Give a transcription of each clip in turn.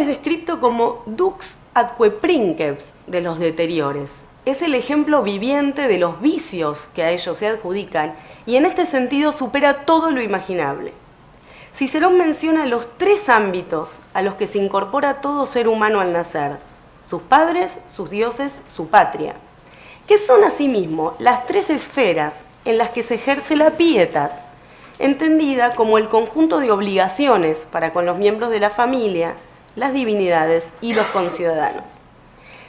es descrito como dux atque princeps de los deteriores. Es el ejemplo viviente de los vicios que a ellos se adjudican y en este sentido supera todo lo imaginable. Cicerón menciona los 3 ámbitos a los que se incorpora todo ser humano al nacer: sus padres, sus dioses, su patria, que son asimismo las 3 esferas en las que se ejerce la pietas, entendida como el conjunto de obligaciones para con los miembros de la familia, las divinidades y los conciudadanos.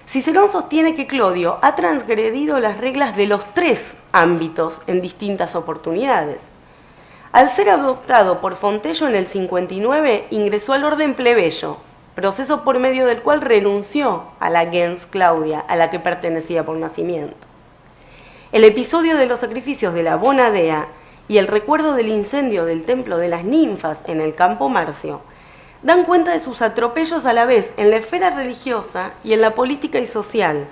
Cicerón sostiene que Clodio ha transgredido las reglas de los 3 ámbitos en distintas oportunidades. Al ser adoptado por Fontello en el 59, ingresó al orden plebeyo, proceso por medio del cual renunció a la gens Claudia, a la que pertenecía por nacimiento. El episodio de los sacrificios de la Bona Dea y el recuerdo del incendio del templo de las ninfas en el Campo Marcio dan cuenta de sus atropellos a la vez en la esfera religiosa y en la política y social.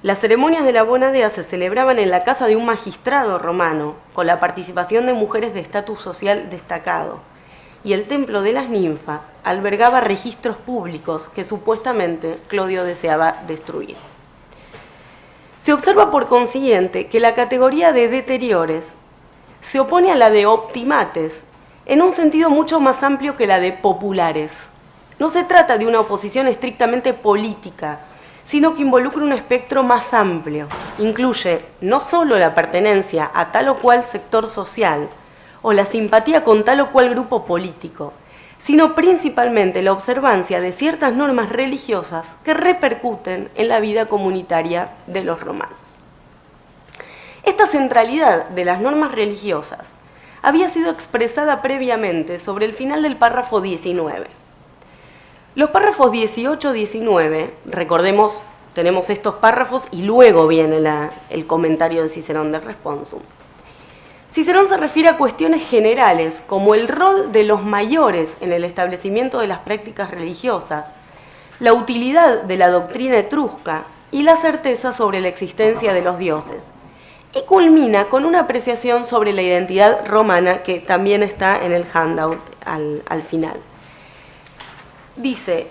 Las ceremonias de la Bona Dea se celebraban en la casa de un magistrado romano, con la participación de mujeres de estatus social destacado, y el templo de las ninfas albergaba registros públicos que supuestamente Clodio deseaba destruir. Se observa por consiguiente que la categoría de deteriores se opone a la de optimates en un sentido mucho más amplio que la de populares. No se trata de una oposición estrictamente política, sino que involucra un espectro más amplio. Incluye no solo la pertenencia a tal o cual sector social o la simpatía con tal o cual grupo político, sino principalmente la observancia de ciertas normas religiosas que repercuten en la vida comunitaria de los romanos. Esta centralidad de las normas religiosas había sido expresada previamente sobre el final del párrafo 19. Los párrafos 18-19, recordemos, tenemos estos párrafos y luego viene el comentario de Cicerón del responsum. Cicerón se refiere a cuestiones generales como el rol de los mayores en el establecimiento de las prácticas religiosas, la utilidad de la doctrina etrusca y la certeza sobre la existencia de los dioses. Y culmina con una apreciación sobre la identidad romana que también está en el handout al final. Dice: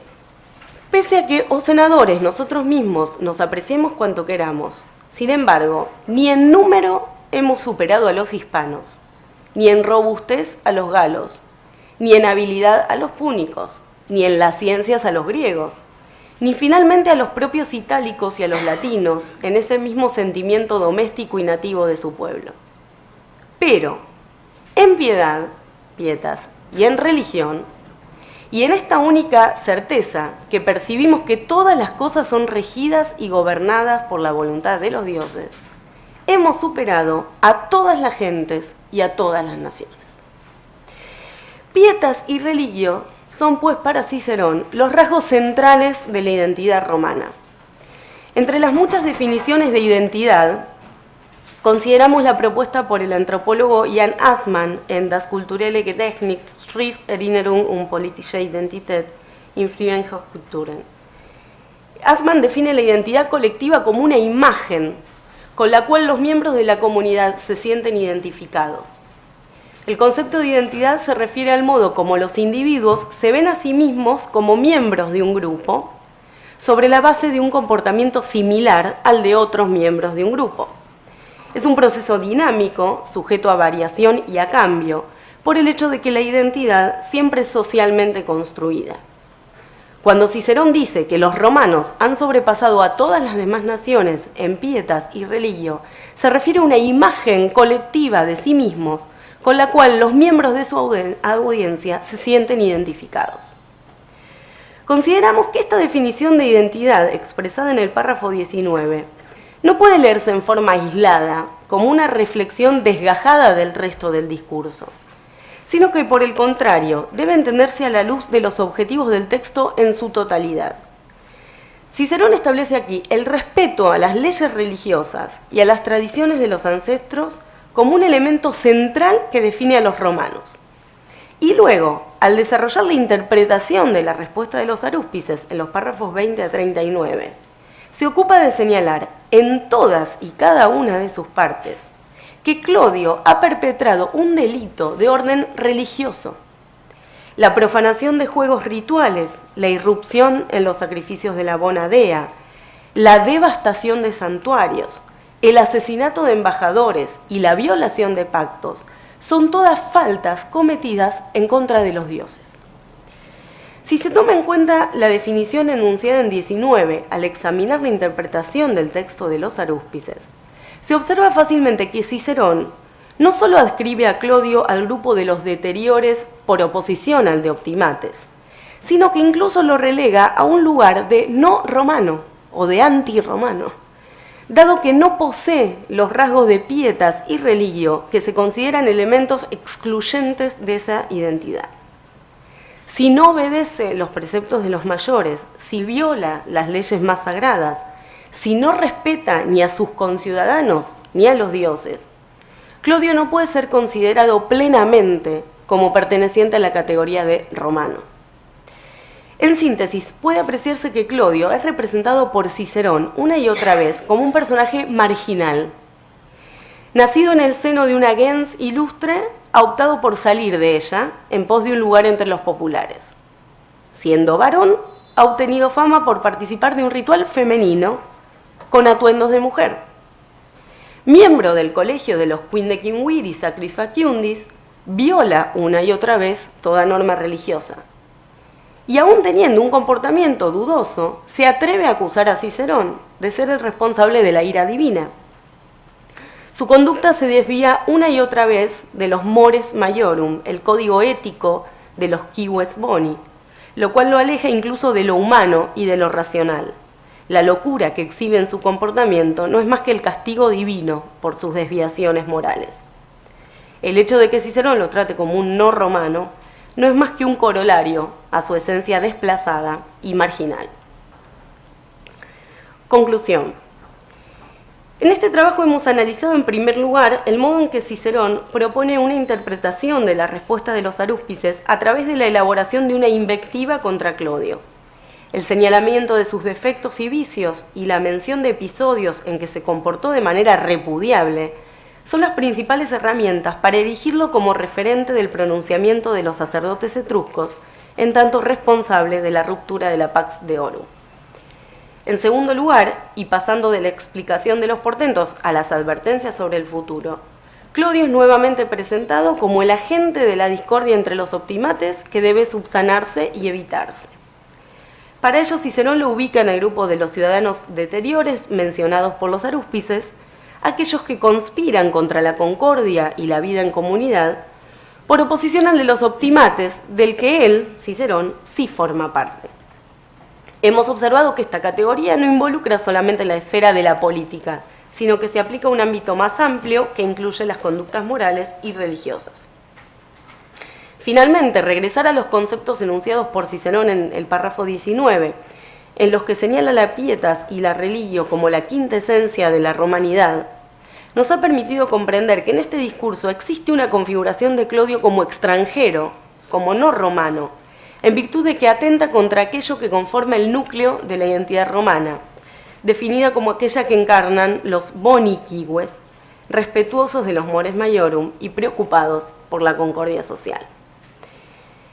pese a que, oh senadores, nosotros mismos nos apreciemos cuanto queramos, sin embargo, ni en número hemos superado a los hispanos, ni en robustez a los galos, ni en habilidad a los púnicos, ni en las ciencias a los griegos, ni finalmente a los propios itálicos y a los latinos, en ese mismo sentimiento doméstico y nativo de su pueblo. Pero, en piedad, pietas, y en religión, y en esta única certeza que percibimos que todas las cosas son regidas y gobernadas por la voluntad de los dioses, hemos superado a todas las gentes y a todas las naciones. Pietas y religio son, pues, para Cicerón los rasgos centrales de la identidad romana. Entre las muchas definiciones de identidad, consideramos la propuesta por el antropólogo Jan Assmann en Das kulturelle Gedächtnis, Schrift, Erinnerung und politische Identität in frühen Hochkulturen. Assmann define la identidad colectiva como una imagen con la cual los miembros de la comunidad se sienten identificados. El concepto de identidad se refiere al modo como los individuos se ven a sí mismos como miembros de un grupo, sobre la base de un comportamiento similar al de otros miembros de un grupo. Es un proceso dinámico, sujeto a variación y a cambio, por el hecho de que la identidad siempre es socialmente construida. Cuando Cicerón dice que los romanos han sobrepasado a todas las demás naciones en pietas y religio, se refiere a una imagen colectiva de sí mismos, con la cual los miembros de su audiencia se sienten identificados. Consideramos que esta definición de identidad expresada en el párrafo 19 no puede leerse en forma aislada, como una reflexión desgajada del resto del discurso, sino que, por el contrario, debe entenderse a la luz de los objetivos del texto en su totalidad. Cicerón establece aquí el respeto a las leyes religiosas y a las tradiciones de los ancestros como un elemento central que define a los romanos. Y luego, al desarrollar la interpretación de la respuesta de los arúspices en los párrafos 20 a 39, se ocupa de señalar en todas y cada una de sus partes que Clodio ha perpetrado un delito de orden religioso. la profanación de juegos rituales, la irrupción en los sacrificios de la bona dea, la devastación de santuarios, el asesinato de embajadores y la violación de pactos son todas faltas cometidas en contra de los dioses. Si se toma en cuenta la definición enunciada en 19 al examinar la interpretación del texto de los arúspices, se observa fácilmente que Cicerón no solo adscribe a Clodio al grupo de los deteriores por oposición al de optimates, sino que incluso lo relega a un lugar de no romano o de antirromano, dado que no posee los rasgos de pietas y religio que se consideran elementos excluyentes de esa identidad. Si no obedece los preceptos de los mayores, si viola las leyes más sagradas, si no respeta ni a sus conciudadanos ni a los dioses, Clodio no puede ser considerado plenamente como perteneciente a la categoría de romano. En síntesis, puede apreciarse que Clodio es representado por Cicerón una y otra vez como un personaje marginal. Nacido en el seno de una gens ilustre, ha optado por salir de ella en pos de un lugar entre los populares. Siendo varón, ha obtenido fama por participar de un ritual femenino con atuendos de mujer. Miembro del colegio de los Quindecimviri y Sacris Faciundis, viola una y otra vez toda norma religiosa. Y aún teniendo un comportamiento dudoso, se atreve a acusar a Cicerón de ser el responsable de la ira divina. Su conducta se desvía una y otra vez de los mores maiorum, el código ético de los cives boni, lo cual lo aleja incluso de lo humano y de lo racional. La locura que exhibe en su comportamiento no es más que el castigo divino por sus desviaciones morales. El hecho de que Cicerón lo trate como un no romano no es más que un corolario a su esencia desplazada y marginal. Conclusión. En este trabajo hemos analizado en primer lugar el modo en que Cicerón propone una interpretación de la respuesta de los arúspices a través de la elaboración de una invectiva contra Clodio. El señalamiento de sus defectos y vicios y la mención de episodios en que se comportó de manera repudiable son las principales herramientas para erigirlo como referente del pronunciamiento de los sacerdotes etruscos, en tanto responsable de la ruptura de la Pax Deorum. En segundo lugar, y pasando de la explicación de los portentos a las advertencias sobre el futuro, Clodio es nuevamente presentado como el agente de la discordia entre los optimates que debe subsanarse y evitarse. Para ello, Cicerón lo ubica en el grupo de los ciudadanos deteriores mencionados por los arúspices, aquellos que conspiran contra la concordia y la vida en comunidad, por oposición al de los optimates, del que él, Cicerón, sí forma parte. Hemos observado que esta categoría no involucra solamente la esfera de la política, sino que se aplica a un ámbito más amplio que incluye las conductas morales y religiosas. Finalmente, regresar a los conceptos enunciados por Cicerón en el párrafo 19, en los que señala la pietas y la religio como la quinta esencia de la romanidad, nos ha permitido comprender que en este discurso existe una configuración de Clodio como extranjero, como no romano, en virtud de que atenta contra aquello que conforma el núcleo de la identidad romana, definida como aquella que encarnan los boni cives, respetuosos de los mores maiorum y preocupados por la concordia social.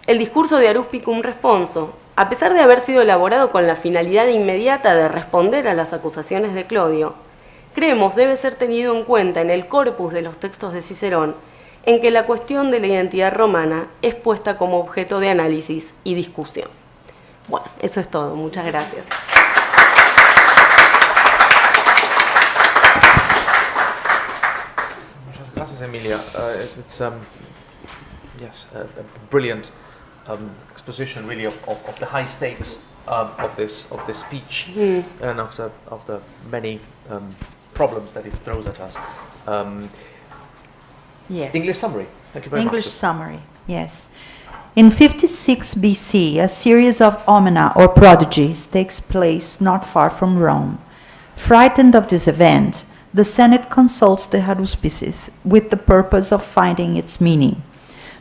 El discurso de haruspicum responso, a pesar de haber sido elaborado con la finalidad inmediata de responder a las acusaciones de Clodio, creemos debe ser tenido en cuenta en el corpus de los textos de Cicerón, en que la cuestión de la identidad romana es puesta como objeto de análisis y discusión. Bueno, eso es todo. Muchas gracias. Muchas gracias, Emilia. It's yes, a brilliant exposition, really, of the high stakes of this speech and of the many problems that it throws at us. Yes. English summary. Thank you very much. English summary, yes. In 56 BC, a series of omnia or prodigies takes place not far from Rome. Frightened of this event, the Senate consults the haruspices with the purpose of finding its meaning.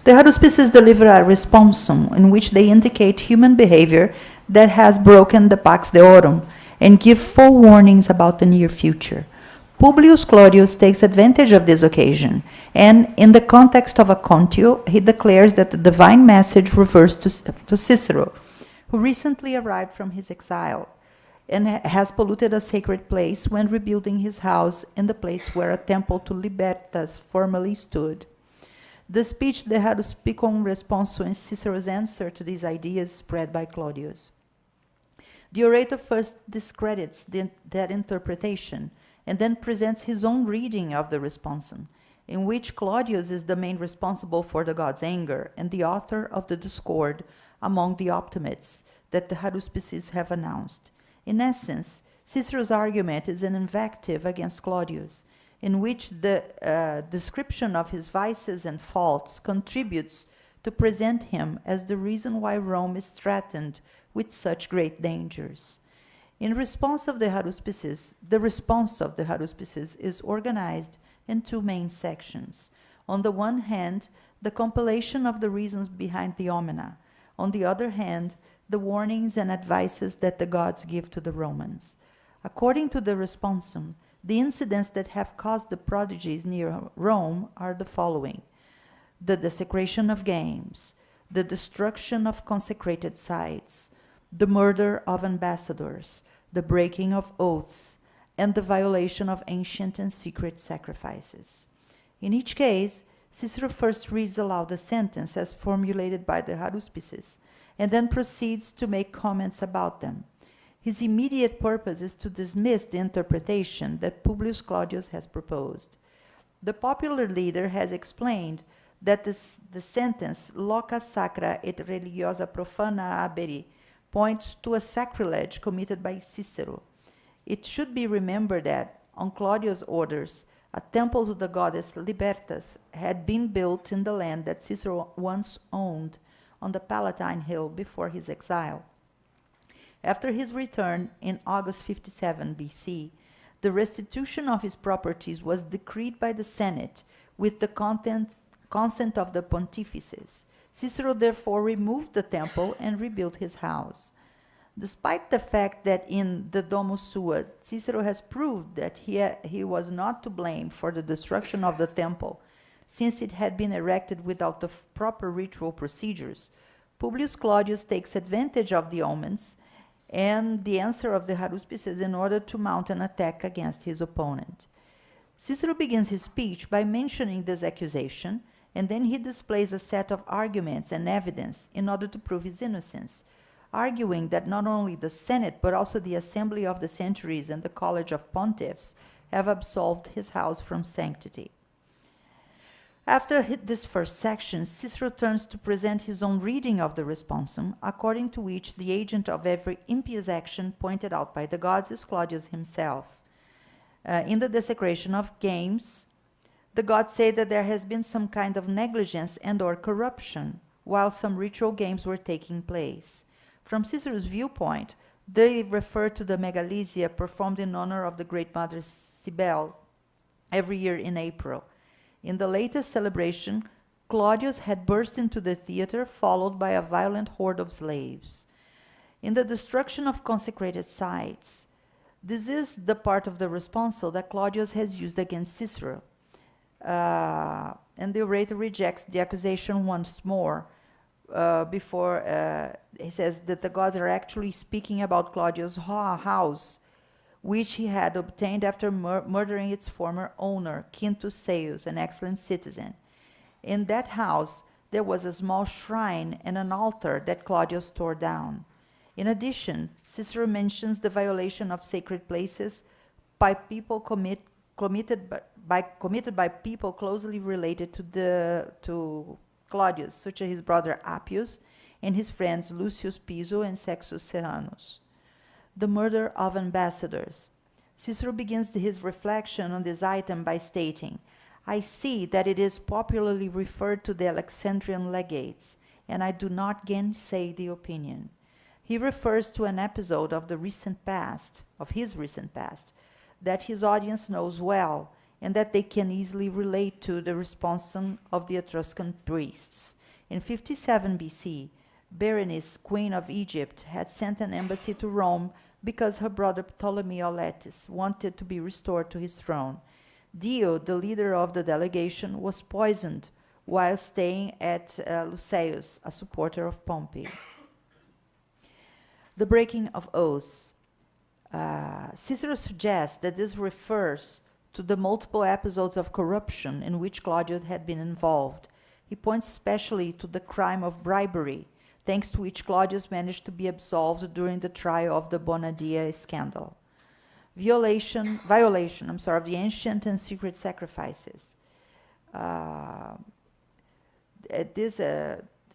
The haruspices deliver a responsum in which they indicate human behavior that has broken the Pax Deorum and give forewarnings about the near future. Publius Claudius takes advantage of this occasion, and in the context of a contio, he declares that the divine message refers to Cicero, who recently arrived from his exile and has polluted a sacred place when rebuilding his house in the place where a temple to Libertas formerly stood. The speech, the haruspicum responso, is Cicero's answer to these ideas spread by Claudius. The orator first discredits that interpretation and then presents his own reading of the responsum, in which Claudius is the main responsible for the god's anger and the author of the discord among the optimates that the haruspices have announced. In essence, Cicero's argument is an invective against Claudius, in which the description of his vices and faults contributes to present him as the reason why Rome is threatened with such great dangers. In response of the haruspices, the response of the haruspices is organized in two main sections. On the one hand, the compilation of the reasons behind the omina. On the other hand, the warnings and advices that the gods give to the Romans. According to the responsum, the incidents that have caused the prodigies near Rome are the following: the desecration of games, the destruction of consecrated sites, the murder of ambassadors, the breaking of oaths, and the violation of ancient and secret sacrifices. In each case, Cicero first reads aloud the sentence as formulated by the haruspices, and then proceeds to make comments about them. His immediate purpose is to dismiss the interpretation that Publius Claudius has proposed. The popular leader has explained that the sentence loca sacra et religiosa profana haberi points to a sacrilege committed by Cicero. It should be remembered that, on Claudius' orders, a temple to the goddess Libertas had been built in the land that Cicero once owned on the Palatine Hill before his exile. After his return in August 57 BC, the restitution of his properties was decreed by the Senate with the consent of the pontifices. Cicero therefore removed the temple and rebuilt his house. Despite the fact that in the Domus Sua, Cicero has proved that he was not to blame for the destruction of the temple, since it had been erected without the proper ritual procedures, Publius Claudius takes advantage of the omens and the answer of the haruspices in order to mount an attack against his opponent. Cicero begins his speech by mentioning this accusation, and then he displays a set of arguments and evidence in order to prove his innocence, arguing that not only the Senate but also the Assembly of the Centuries and the College of Pontiffs have absolved his house from sanctity. After this first section, Cicero turns to present his own reading of the responsum, according to which the agent of every impious action pointed out by the gods is Claudius himself. In the desecration of games, the gods say that there has been some kind of negligence and or corruption while some ritual games were taking place. From Cicero's viewpoint, they refer to the megalesia performed in honor of the great mother Cybele every year in April. In the latest celebration, Claudius had burst into the theater, followed by a violent horde of slaves. In the destruction of consecrated sites, this is the part of the responso that Claudius has used against Cicero. And the orator rejects the accusation once more before he says that the gods are actually speaking about Claudius' house, which he had obtained after murdering its former owner, Quintus Seius, an excellent citizen. In that house, there was a small shrine and an altar that Claudius tore down. In addition, Cicero mentions the violation of sacred places by people committed by people closely related to Claudius, such as his brother Appius and his friends Lucius Piso and Sextus Serranus. The murder of ambassadors. Cicero begins his reflection on this item by stating, "I see that it is popularly referred to the Alexandrian legates, and I do not gainsay the opinion." He refers to an episode of his recent past, that his audience knows well, and that they can easily relate to the responsum of the Etruscan priests. In 57 BC, Berenice, queen of Egypt, had sent an embassy to Rome because her brother Ptolemy Auletes wanted to be restored to his throne. Dio, the leader of the delegation, was poisoned while staying at Luceus, a supporter of Pompey. The breaking of oaths. Cicero suggests that this refers to the multiple episodes of corruption in which Claudius had been involved. He points especially to the crime of bribery, thanks to which Claudius managed to be absolved during the trial of the Bonadia scandal. Violation of the ancient and secret sacrifices.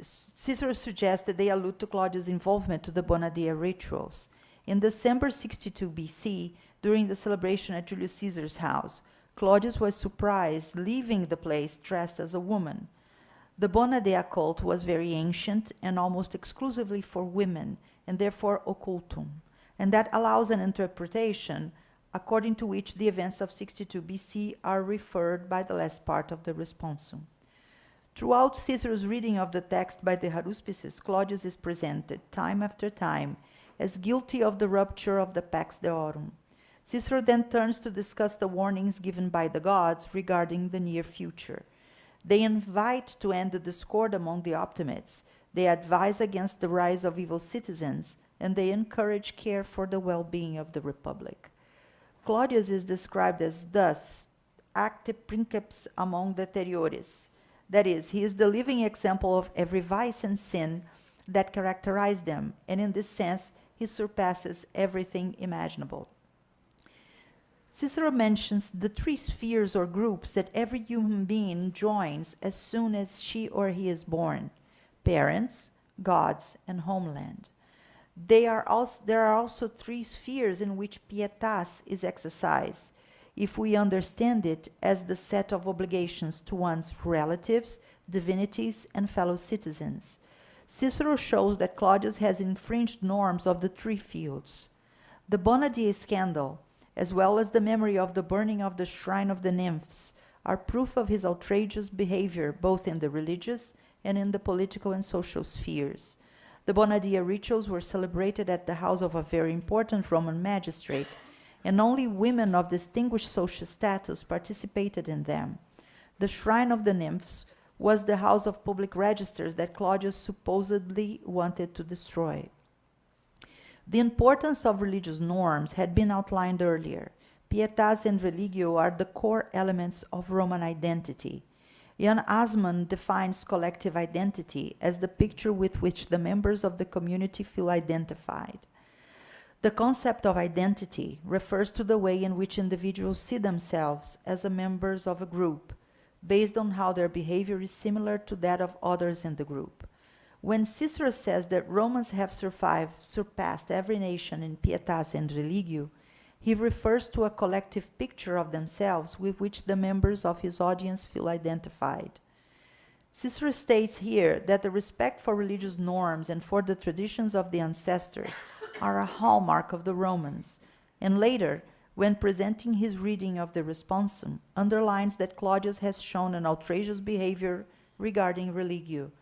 Cicero suggests that they allude to Claudius' involvement to the Bonadia rituals. In December 62 BC, during the celebration at Julius Caesar's house, Claudius was surprised leaving the place dressed as a woman. The Bonadia cult was very ancient and almost exclusively for women, and therefore occultum, and that allows an interpretation according to which the events of 62 BC are referred by the last part of the responsum. Throughout Cicero's reading of the text by the haruspices, Claudius is presented, time after time, as guilty of the rupture of the Pax Deorum. Cicero then turns to discuss the warnings given by the gods regarding the near future. They invite to end the discord among the optimates, they advise against the rise of evil citizens, and they encourage care for the well-being of the republic. Claudius is described as thus, acte princeps among deteriores. That is, he is the living example of every vice and sin that characterize them, and in this sense, he surpasses everything imaginable. Cicero mentions the three spheres or groups that every human being joins as soon as she or he is born: parents, gods, and homeland. There are also three spheres in which pietas is exercised, if we understand it as the set of obligations to one's relatives, divinities, and fellow citizens. Cicero shows that Claudius has infringed norms of the three fields. The Bonadia scandal, as well as the memory of the burning of the shrine of the nymphs, are proof of his outrageous behavior both in the religious and in the political and social spheres. The Bonadia rituals were celebrated at the house of a very important Roman magistrate, and only women of distinguished social status participated in them. The shrine of the nymphs was the house of public registers that Claudius supposedly wanted to destroy. The importance of religious norms had been outlined earlier. Pietas and religio are the core elements of Roman identity. Jan Assmann defines collective identity as the picture with which the members of the community feel identified. The concept of identity refers to the way in which individuals see themselves as members of a group, based on how their behavior is similar to that of others in the group. When Cicero says that Romans have surpassed every nation in pietas and religio, he refers to a collective picture of themselves with which the members of his audience feel identified. Cicero states here that the respect for religious norms and for the traditions of the ancestors are a hallmark of the Romans, and later, when presenting his reading of the responsum, underlines that Claudius has shown an outrageous behavior regarding religio,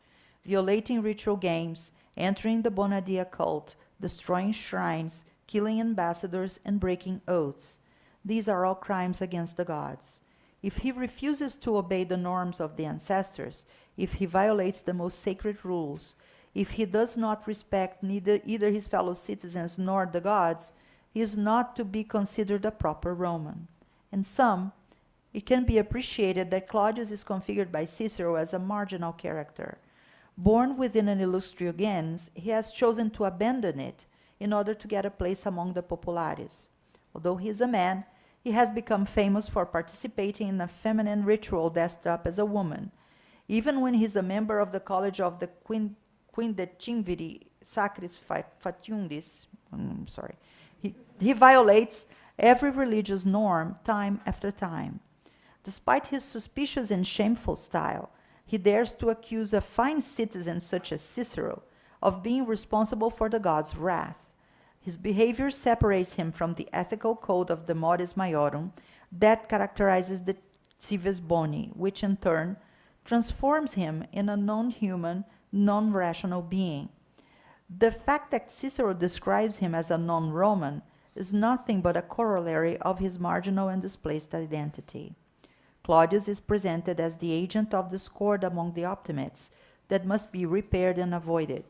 violating ritual games, entering the Bonadia cult, destroying shrines, killing ambassadors, and breaking oaths. These are all crimes against the gods. If he refuses to obey the norms of the ancestors, if he violates the most sacred rules, if he does not respect either his fellow citizens nor the gods, he is not to be considered a proper Roman. In sum, it can be appreciated that Claudius is configured by Cicero as a marginal character. Born within an illustrio gens, he has chosen to abandon it in order to get a place among the populares. Although he is a man, he has become famous for participating in a feminine ritual dressed up as a woman. Even when he is a member of the College of the Quindecimviri Sacris Fatiundis, he violates every religious norm time after time. Despite his suspicious and shameful style, he dares to accuse a fine citizen such as Cicero of being responsible for the god's wrath. His behavior separates him from the ethical code of the modus maiorum that characterizes the cives boni, which in turn transforms him in a non-human, non-rational being. The fact that Cicero describes him as a non-Roman is nothing but a corollary of his marginal and displaced identity. Claudius is presented as the agent of discord among the optimates that must be repaired and avoided.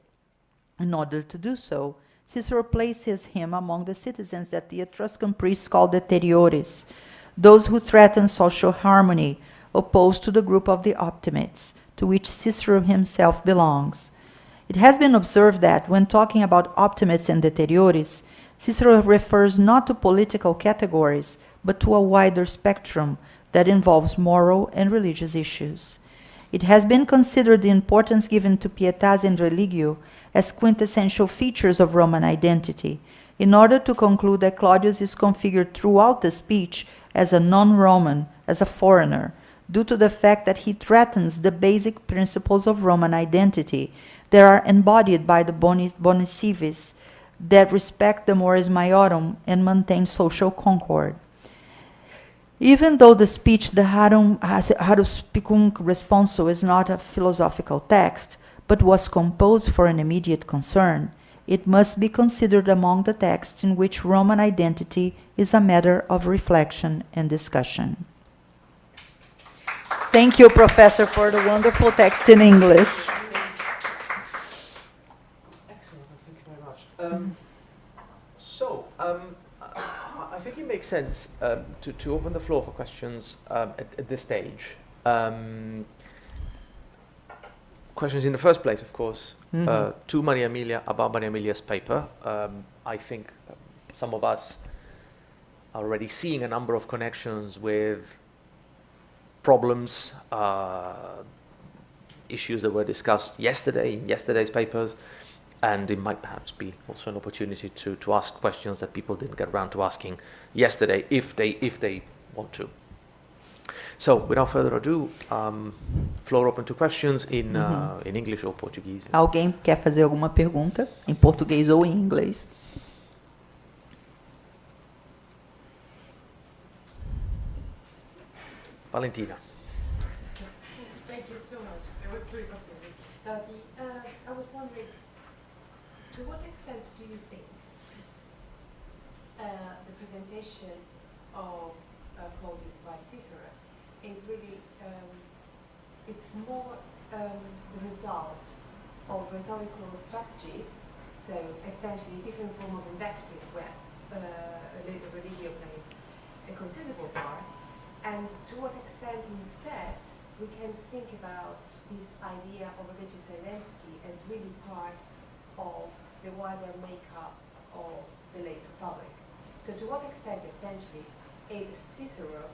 In order to do so, Cicero places him among the citizens that the Etruscan priests call deteriores, those who threaten social harmony, opposed to the group of the optimates, to which Cicero himself belongs. It has been observed that, when talking about optimates and deteriores, Cicero refers not to political categories, but to a wider spectrum that involves moral and religious issues. It has been considered the importance given to pietas and religio as quintessential features of Roman identity, in order to conclude that Claudius is configured throughout the speech as a non-Roman, as a foreigner, due to the fact that he threatens the basic principles of Roman identity that are embodied by the boni civis, that respect the mores maiorum and maintain social concord. Even though the speech, the haruspicum responso, is not a philosophical text, but was composed for an immediate concern, it must be considered among the texts in which Roman identity is a matter of reflection and discussion. Thank you, Professor, for the wonderful text in English. Excellent, thank you very much. I think it makes sense to open the floor for questions at this stage. Questions in the first place, of course, to Maria Emilia about Maria Emilia's paper. I think some of us are already seeing a number of connections with problems, issues that were discussed yesterday in yesterday's papers, and it might perhaps be also an opportunity to ask questions that people didn't get around to asking yesterday, if they want to. So, without further ado, floor open to questions in English or Portuguese. Alguém quer fazer alguma pergunta em português ou em inglês? Valentina. Thank you so much. It was really fascinating. I was wondering, to what extent do you think the presentation of Claudius by Cicero is really, it's more the result of rhetorical strategies, so essentially a different form of invective where religio plays a considerable part, and to what extent instead we can think about this idea of religious identity as really part of the wider makeup of the late Republic. So to what extent essentially is Cicero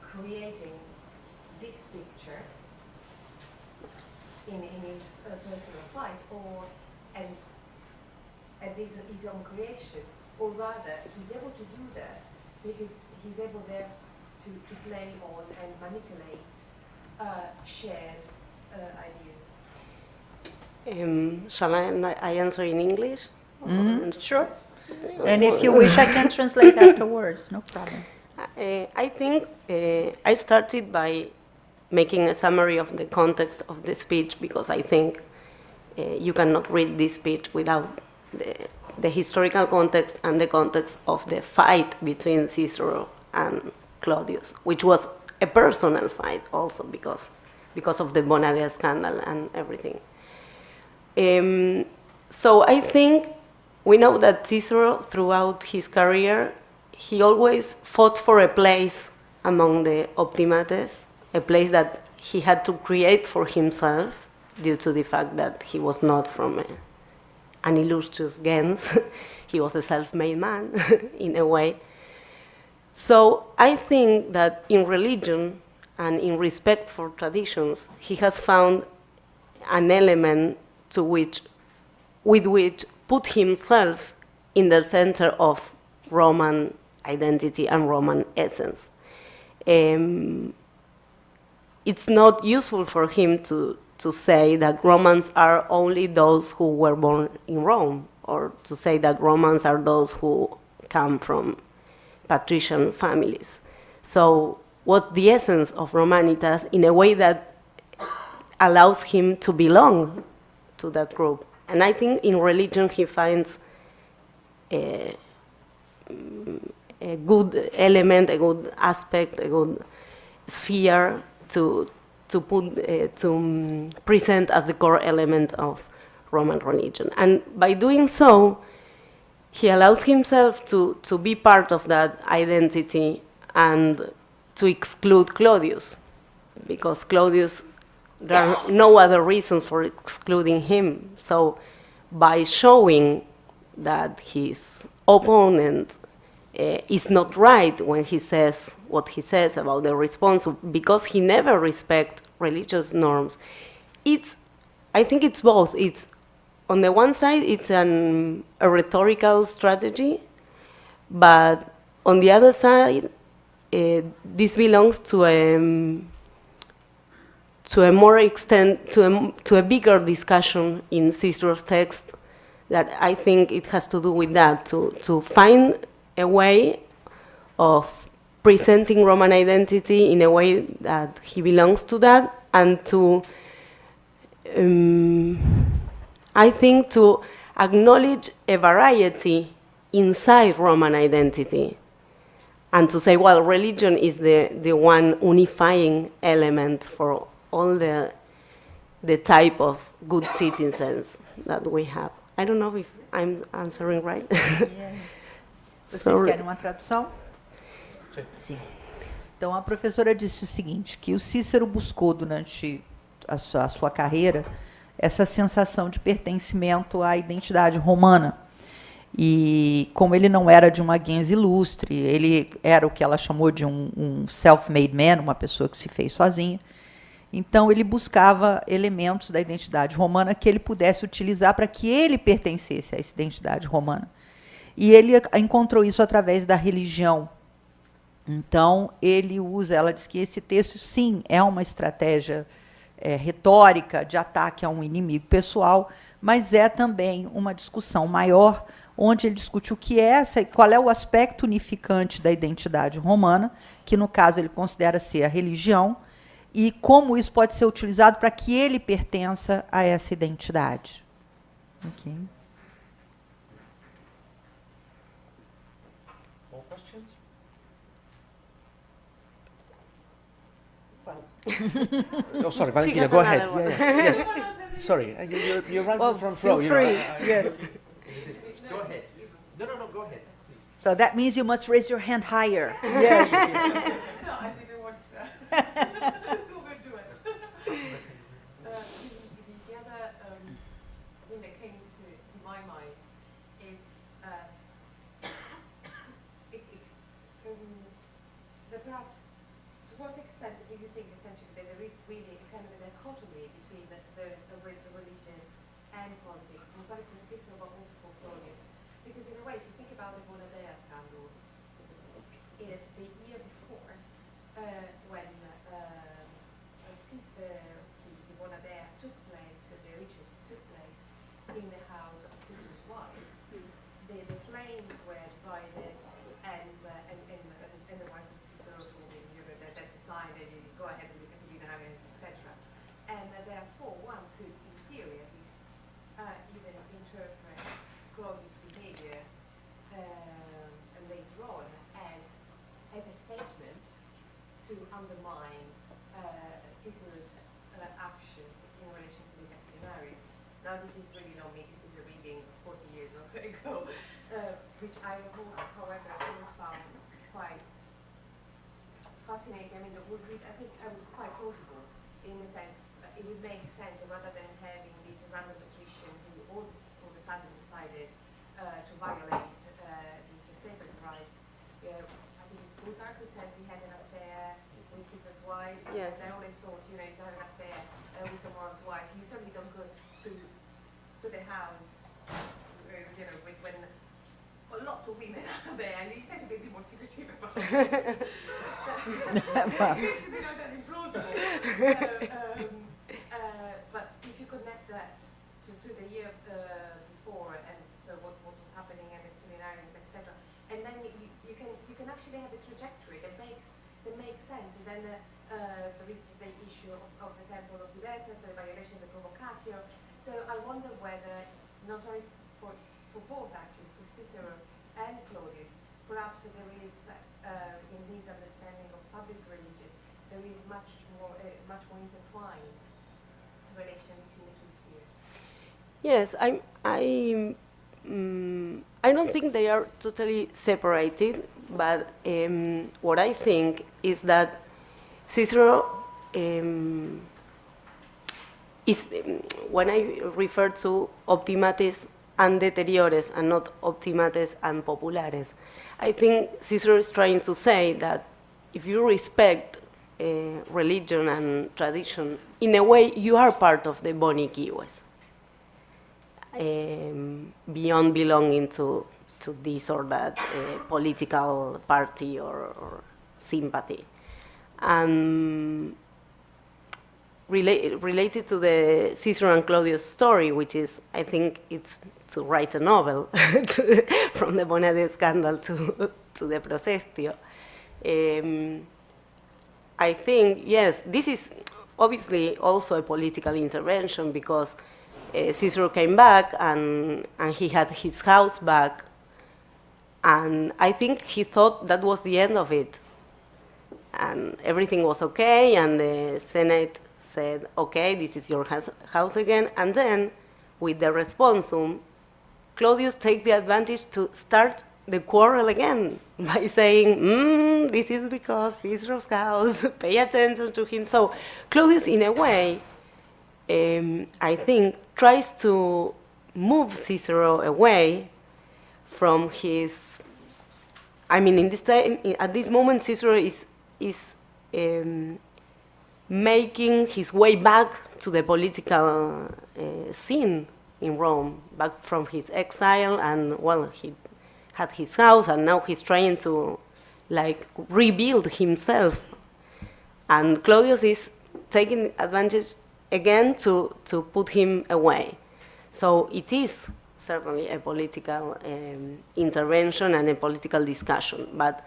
creating this picture in his personal fight, and as his own creation, or rather he's able to do that because he's able there to play on and manipulate shared ideas. Shall I answer in English? Sure. And if you wish, I can translate afterwards, no problem. I think I started by making a summary of the context of the speech, because I think you cannot read this speech without the historical context and the context of the fight between Cicero and Claudius, which was a personal fight also because of the Bonadea scandal and everything. So I think we know that Cicero, throughout his career, he always fought for a place among the optimates, a place that he had to create for himself due to the fact that he was not from an illustrious gens. He was a self-made man, in a way. So I think that in religion and in respect for traditions, he has found an element with which put himself in the center of Roman identity and Roman essence. It's not useful for him to say that Romans are only those who were born in Rome, or to say that Romans are those who come from patrician families. So what's the essence of Romanitas in a way that allows him to belong to that group And I think in religion he finds a good element, a good aspect, a good sphere to present as the core element of Roman religion. And by doing so, he allows himself to be part of that identity and to exclude Claudius, because Claudius, there are no other reasons for excluding him. So by showing that his opponent is not right when he says what he says about the response, because he never respects religious norms, I think it's both. It's, on the one side, it's a rhetorical strategy, but on the other side, this belongs to a more extent, to a bigger discussion in Cicero's text, that I think it has to do with that, to find a way of presenting Roman identity in a way that he belongs to that, and to, I think, to acknowledge a variety inside Roman identity, and to say, well, religion is the one unifying element for all the type of good citizens that we have. I don't know if I'm answering right. Yeah. Vocês querem uma tradução? Sim. Então, a professora disse o seguinte, que o Cícero buscou durante a sua carreira essa sensação de pertencimento à identidade romana. E como ele não era de uma gens ilustre, ele era o que ela chamou de um self-made man, uma pessoa que se fez sozinha. Então, ele buscava elementos da identidade romana que ele pudesse utilizar para que ele pertencesse a essa identidade romana. E ele encontrou isso através da religião. Então, ele usa, ela diz que esse texto, sim, é uma estratégia retórica de ataque a um inimigo pessoal, mas é também uma discussão maior, onde ele discute o que é qual é o aspecto unificante da identidade romana, que no caso ele considera ser a religião, e como isso pode ser utilizado para que ele pertença a essa identidade. Okay. More questions? Oh, sorry, Valentina, go ahead. Yeah. Yes. Sorry, you're right in front row. Feel free. Yes. Go ahead. No, go ahead. Please. So that means you must raise your hand higher. Yes. No, I didn't want to overdo it. The other thing that came to my mind is that perhaps, to what extent do you think essentially that there is really a kind of a dichotomy between the religion and politics, not only for Cicero but also for Claudius? Because in a way, if you think about the Bonadea scandal, in the year before, when the Bonadea took place, the rituals took place in the house of Cicero's wife, the flames were divided, and the wife of Cicero told him, that's a sign that you go ahead with the Catilina arguments, etc. And therefore, one could, in theory at least, even interpret Claudius' behavior later on as a statement to undermine Cicero's actions in relation to the Catilinarians. Now, this is really not me, this is a reading 40 years ago, which I, however, always found quite fascinating. I mean, I think quite plausible in the sense, it would make sense rather than having this random patrician who all of a sudden decided to violate these sacred rights. I think it's Plutarch who says he had an affair with Caesar's wife. Yes. And I always thought, if you have an affair with someone's wife, you certainly don't go to the house, when lots of women are there, and you tend to be a bit more secretive about it. So, it seems to be not that implausible. But if you connect that to the year before, and so what was happening and the culinarians, etc., and then you can actually have a trajectory that makes sense. And then there is the issue of the temple of Pilatus, the violation of the provocatio. So So I wonder whether, not only for both actually, for Cicero and Claudius, perhaps there is, in this understanding of public religion, there is much more intertwined relation between the two spheres. Yes, I don't think they are totally separated, but what I think is that Cicero is, when I refer to optimates and deteriores and not optimates and populares, I think Cicero is trying to say that if you respect religion and tradition, in a way you are part of the boni cives. Beyond belonging to this or that political party or sympathy. And related to the Cicero and Claudius story, which is, I think, it's to write a novel from the Bonade scandal to the Procestio. I think, yes, this is obviously also a political intervention because Cicero came back and he had his house back, and I think he thought that was the end of it. And everything was okay, and the Senate said, okay, this is your house again. And then, with the responsum, Claudius takes the advantage to start the quarrel again by saying, this is because Cicero's house, pay attention to him. So Claudius, in a way, I think, tries to move Cicero away from his, I mean, in this time, at this moment, Cicero is making his way back to the political scene in Rome, back from his exile, and well, he had his house, and now he's trying to like rebuild himself. And Claudius is taking advantage again to put him away. So it is certainly a political intervention and a political discussion. But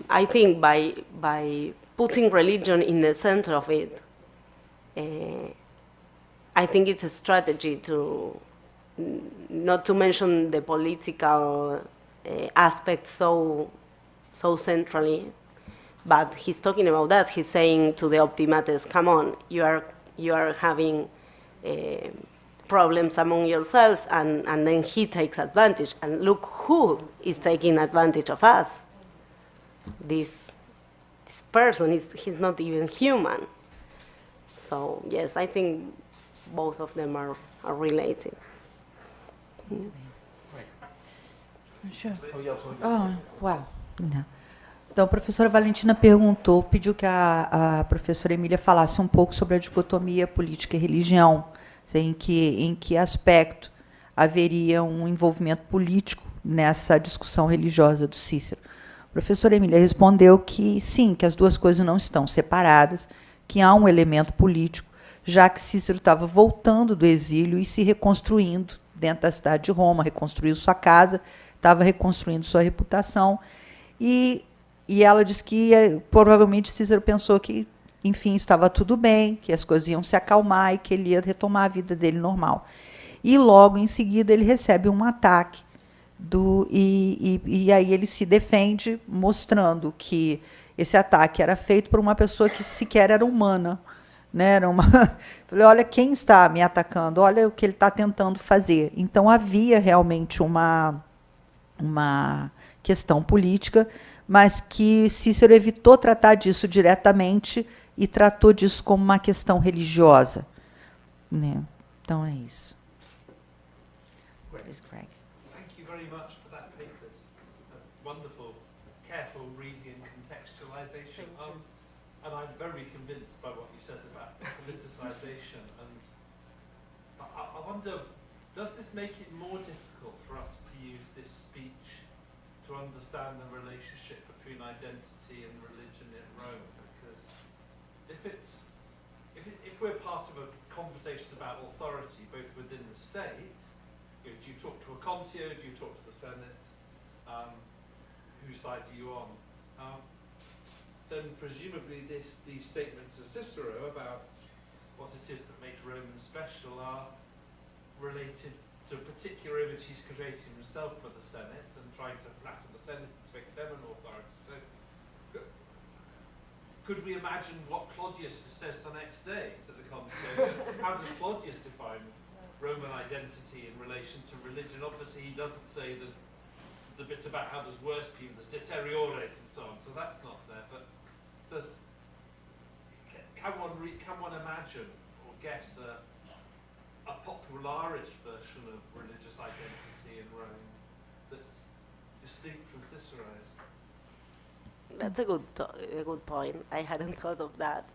I think by putting religion in the center of it, I think it's a strategy to not to mention the political aspect so centrally. But he's talking about that. He's saying to the optimates, come on, you are having problems among yourselves, and then he takes advantage. And look who is taking advantage of us. This person, he's not even human. So yes, I think both of them are related. Sure. Oh, yeah, sorry. Oh, wow. Não. Então, a professora Valentina pediu que a professora Emília falasse um pouco sobre a dicotomia política e religião, em que aspecto haveria um envolvimento político nessa discussão religiosa do Cícero. A professora Emília respondeu que sim, que as duas coisas não estão separadas, que há um elemento político, já que Cícero estava voltando do exílio e se reconstruindo dentro da cidade de Roma, reconstruiu sua casa, estava reconstruindo sua reputação, e ela disse que provavelmente Cícero pensou que, enfim, estava tudo bem, que as coisas iam se acalmar e que ele ia retomar a vida dele normal. E logo em seguida ele recebe um ataque e aí ele se defende, mostrando que esse ataque era feito por uma pessoa que sequer era humana. Né? Era falei, olha quem está me atacando, olha o que ele está tentando fazer. Então havia realmente uma questão política, mas que Cícero evitou tratar disso diretamente e tratou disso como uma questão religiosa. Né? Então é isso. Greg. Thank you very much for that paper. It's a wonderful, careful reading and contextualization. And I'm very convinced by what you said about politicization. And I wonder, does this make it more difficult for us to use this speech to understand the relationship between identity and religion in Rome? Because if we're part of a conversation about authority, both within the state, do you talk to a Contio, do you talk to the Senate, whose side are you on? Then presumably these statements of Cicero about what it is that makes Roman special are related to a particular image he's creating himself for the Senate and trying to flatter the Senate to make them an authority. So, could we imagine what Claudius says the next day to the conversation? How does Claudius define Roman identity in relation to religion? Obviously, he doesn't say there's the bit about how there's worse people, there's deteriores and so on. So that's not there. But can one imagine or guess a popularis version of religious identity in Rome that's distinct from Cicero's? That's a good point. I hadn't thought of that.